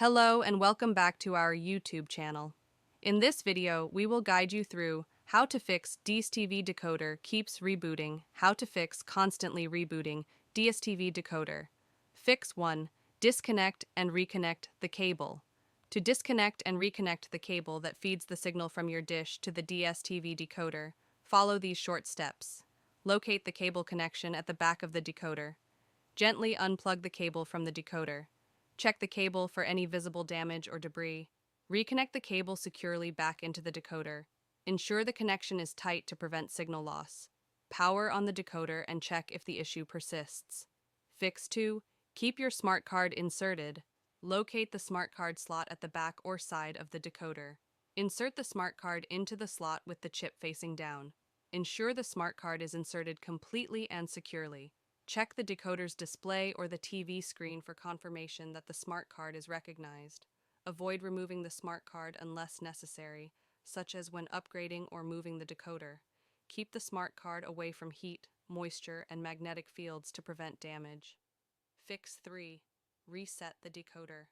Hello and welcome back to our YouTube channel. In this video, we will guide you through how to fix DStv Decoder keeps rebooting, how to fix constantly rebooting DStv Decoder. Fix 1. Disconnect and reconnect the cable. To disconnect and reconnect the cable that feeds the signal from your dish to the DStv decoder, follow these short steps. Locate the cable connection at the back of the decoder. Gently unplug the cable from the decoder. Check the cable for any visible damage or debris. Reconnect the cable securely back into the decoder. Ensure the connection is tight to prevent signal loss. Power on the decoder and check if the issue persists. Fix 2. Keep your smart card inserted. Locate the smart card slot at the back or side of the decoder. Insert the smart card into the slot with the chip facing down. Ensure the smart card is inserted completely and securely. Check the decoder's display or the TV screen for confirmation that the smart card is recognized. Avoid removing the smart card unless necessary, such as when upgrading or moving the decoder. Keep the smart card away from heat, moisture, and magnetic fields to prevent damage. Fix 3. Reset the decoder.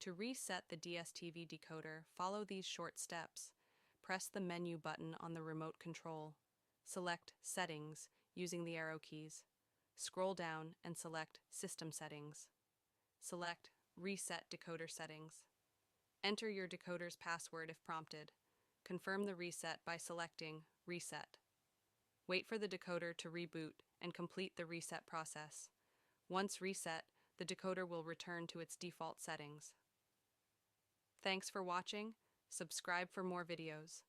To reset the DStv decoder, follow these short steps. Press the menu button on the remote control. Select Settings using the arrow keys. Scroll down and select System Settings. Select Reset Decoder Settings. Enter your decoder's password if prompted. Confirm the reset by selecting Reset. Wait for the decoder to reboot and complete the reset process. Once reset, the decoder will return to its default settings. Thanks for watching. Subscribe for more videos.